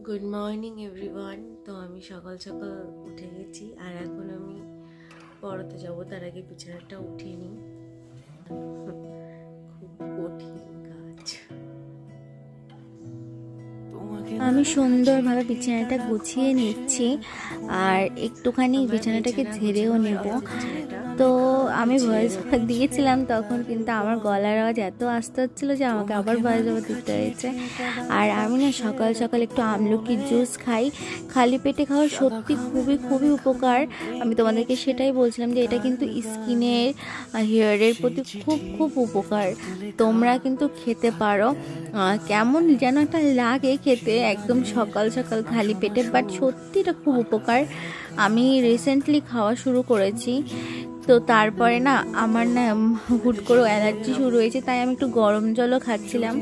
Good morning everyone. তো আমি সকাল সকাল উঠে গেছি আর এখন আমি পড়াতে যাব। তার আগে বিছানাটা উঠিয়ে নিই, খুব কঠিন কাজ। আমি সুন্দরভাবে বিছানাটা গুছিয়ে নিচ্ছি আর একটুখানি বিছানাটাকে ঝেড়েও নেব। তো আমি ভয়েস ওভার দিয়েছিলাম তখন, কিন্তু আমার গলার আওয়াজ এত আসতে হচ্ছিলো যে আমাকে আবার ভয়েস ওভার দিতে হয়েছে। আর আমি না সকাল সকাল একটু আমলকির জুস খাই, খালি পেটে খাওয়া সত্যি খুবই খুবই উপকার। আমি তোমাদেরকে সেটাই বলছিলাম যে এটা কিন্তু স্কিনের হেয়ারের প্রতি খুব খুব উপকার, তোমরা কিন্তু খেতে পারো। কেমন যেন একটা লাগে খেতে একদম সকাল সকাল খালি পেটে, বাট সত্যি এটা খুব উপকার। আমি রিসেন্টলি খাওয়া শুরু করেছি, তো তারপরে না আমার না হুট করে অ্যালার্জি শুরু হয়েছে, তাই আমি একটু গরম জলও খাচ্ছিলাম,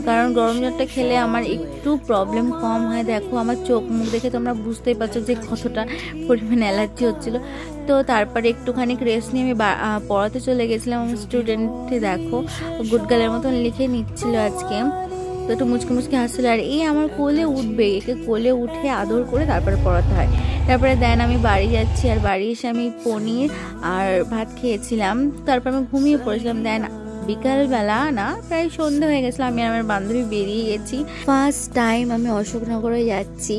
কারণ গরম জলটা খেলে আমার একটু প্রবলেম কম হয়। দেখো আমার চোখ মুখ দেখে তোমরা বুঝতেই পারছো যে কতটা পরিমাণ অ্যালার্জি হচ্ছিলো। তো তারপরে একটুখানি রেস্ট নিয়ে আমি পড়াতে চলে গেছিলাম। আমার স্টুডেন্টে দেখো গুড গার্লের মতন লিখে নিচ্ছিল আজকে, তো একটু মুচকে মুচকে হাসছিল। আর এই আমার কোলে উঠবে, একে কোলে উঠে আদর করে তারপরে পড়াতে হয়। তারপরে দেন আমি বাড়ি যাচ্ছি, আর বাড়ি এসে আমি পনির আর ভাত খেয়েছিলাম, তারপর আমি ঘুমিয়ে পড়েছিলাম। দেন বিকালবেলা না প্রায় সন্ধ্যা হয়ে গেছিলো, আমি আমার বান্ধবী বেরিয়ে গেছি। ফার্স্ট টাইম আমি অশোকনগরে যাচ্ছি,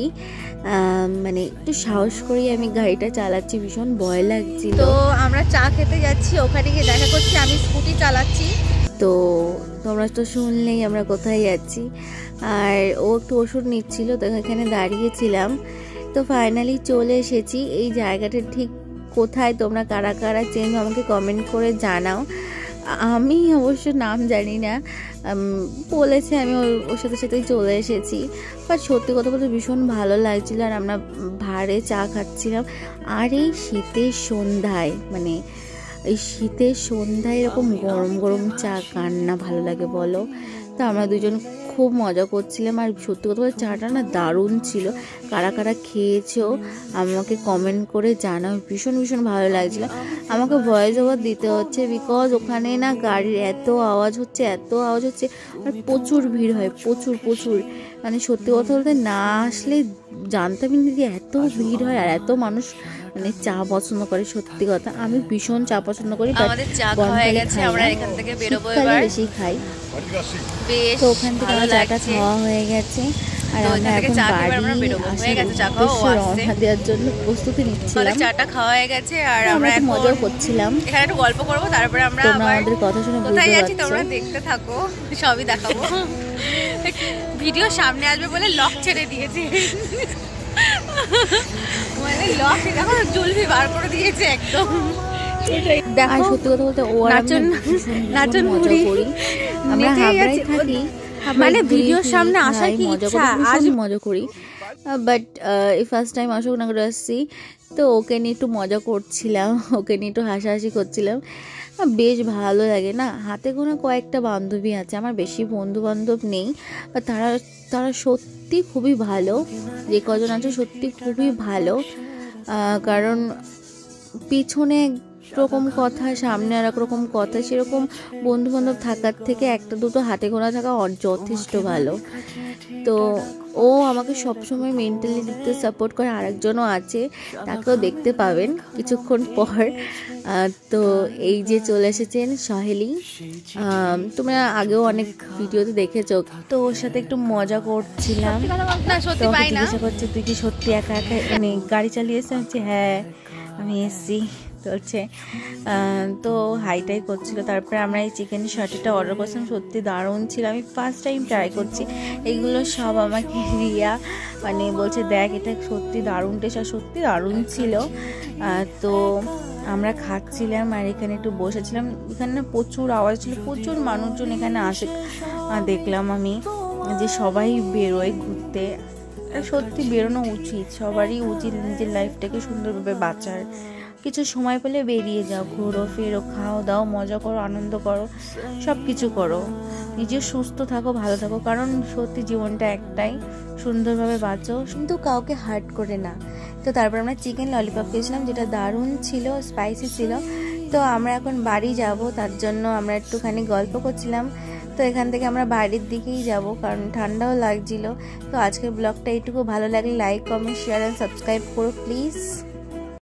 মানে একটু সাহস করেই আমি গাড়িটা চালাচ্ছি, ভীষণ ভয় লাগছিল। তো আমরা চা খেতে যাচ্ছি, ওখানে গিয়ে দেখা করছি, আমি স্কুটি চালাচ্ছি। তো তোমরা তো শুনলেই আমরা কোথায় যাচ্ছি। আর ও একটু ওষুধ নিচ্ছিল, তো এখানে দাঁড়িয়েছিলাম। তো ফাইনালি চলে এসেছি। এই জায়গাটা ঠিক কোথায় তোমরা কারা কারা চেনো আমাকে কমেন্ট করে জানাও। আমি অবশ্য নাম জানি না, বলেছে, আমি ওর সাথে সাথেই চলে এসেছি। বাট সত্যি কথা বলতে ভীষণ ভালো লাগছিল, আর আমরা ভাড়ে চা খাচ্ছিলাম। আর এই শীতের সন্ধ্যায়, মানে এই শীতের সন্ধ্যায় এরকম গরম গরম চা কার না ভালো লাগে বলো। তো আমরা দুজন খুব মজা করছিলাম, আর সত্যি কথা বলতে চাটা না দারুণ ছিল। কারা কারা খেয়েছো আমাকে কমেন্ট করে জানাও, ভীষণ ভীষণ ভালো লাগছিল। আমাকে ভয়েস ওভার দিতে হচ্ছে বিকজ ওখানে না গাড়ির এত আওয়াজ হচ্ছে, এত আওয়াজ হচ্ছে, আর প্রচুর ভিড় হয়, প্রচুর প্রচুর। মানে সত্যি কথা বলতে না আসলে জানতামই না যে এত ভিড় হয় আর এত মানুষ মানে চা পছন্দ করে। সত্যি কথা আমি ভীষণ চা পছন্দ করি, আমাদের চা হয়ে গেছে, আমরা এখান থেকে বেরোবো এবার, বেশি খাই। বেশ তো ওখান থেকে আমার চাটা খাওয়া হয়ে গেছে, আর আমরা এখন বাড়ি রওনা দেওয়ার জন্য প্রস্তুতি নিচ্ছিলাম। চাটা খাওয়া হয়ে গেছে আর আমরা একটু মজাও করছিলাম, এখানে একটু গল্প করবো, তারপরে আমরা আমাদের কথা শুনে কোথায় যাচ্ছি তোমরা দেখতে থাকো, সবই দেখাবো। ভিডিও সামনে আসবে বলে লক ছেড়ে দিয়েছে, মানে লক দেখো জুলফি বার করে দিয়েছে একদম। দেখো সত্যি কথা বলতে ও নাচন মুড়ি আমরা হাবড়ায় থাকি, মানে ভিডিওর সামনে আসার কি ইচ্ছা, আজ মজা করি। বাট এই ফার্স্ট টাইম অশোকনগরে আসছি, তো ওকে নিয়ে একটু মজা করছিলাম, ওকে নিয়ে একটু হাসাহাসি করছিলাম। বেশ ভালো লাগে না। হাতে গোনা কয়েকটা বান্ধবী আছে, আমার বেশি বন্ধু বান্ধব নেই, তারা তারা সত্যি খুবই ভালো। যে কজন আছে সত্যি খুবই ভালো, কারণ পিছনে রকম কথা, সামনে আর এক রকম কথা। সেরকম বন্ধু বান্ধব থাকার থেকে একটা দুটো হাতে গোনা থাকা যথেষ্ট ভালো। তো ও আমাকে সবসময় মেন্টালি দিতে সাপোর্ট করে। আরেকজনও আছে, তাকেও দেখতে পাবেন কিছুক্ষণ পর। তো এই যে চলে এসেছেন সহেলি, তোমরা আগেও অনেক ভিডিওতে দেখেছো। তো ওর সাথে একটু মজা করছিলাম, জিজ্ঞাসা করছে তুই কি সত্যি একা একা মানে গাড়ি চালিয়েছে? হচ্ছে হ্যাঁ আমি এসছি চলছে। তো হাইটাই করছিল। তারপরে আমরা এই চিকেন শার্টিটা অর্ডার করছিলাম, সত্যি দারুণ ছিল। আমি ফার্স্ট টাইম ট্রাই করছি। এইগুলো সব আমাকে রিয়া মানে বলছে দেখ এটা সত্যি দারুণ টেস্ট, আর সত্যি দারুণ ছিল। তো আমরা খাচ্ছিলাম আর এখানে একটু বসেছিলাম। এখানে প্রচুর আওয়াজ ছিল, প্রচুর মানুষজন এখানে আসে। দেখলাম আমি যে সবাই বেরোয় ঘুরতে, সত্যি বেরোনো উচিত, সবারই উচিত নিজের লাইফটাকে সুন্দরভাবে বাঁচার। কিছু সময় পেলে বেরিয়ে যাও, ঘোরো ফেরো, খাও দাও, মজা করো, আনন্দ করো, সব কিছু করো, নিজে সুস্থ থাকো, ভালো থাকো, কারণ সত্যি জীবনটা একটাই, সুন্দরভাবে বাঁচো, কিন্তু কাউকে হার্ট করে না। তো তারপর আমরা চিকেন ললিপপ খেয়েছিলাম, যেটা দারুণ ছিল, স্পাইসি ছিল। তো আমরা এখন বাড়ি যাব, তার জন্য আমরা একটুখানি গল্প করছিলাম। তো এখান থেকে আমরা বাড়ির দিকেই যাব, কারণ ঠান্ডাও লাগছিল। তো আজকের ব্লগটা এইটুকু। ভালো লাগলে like, comment, share and subscribe করো প্লিজ।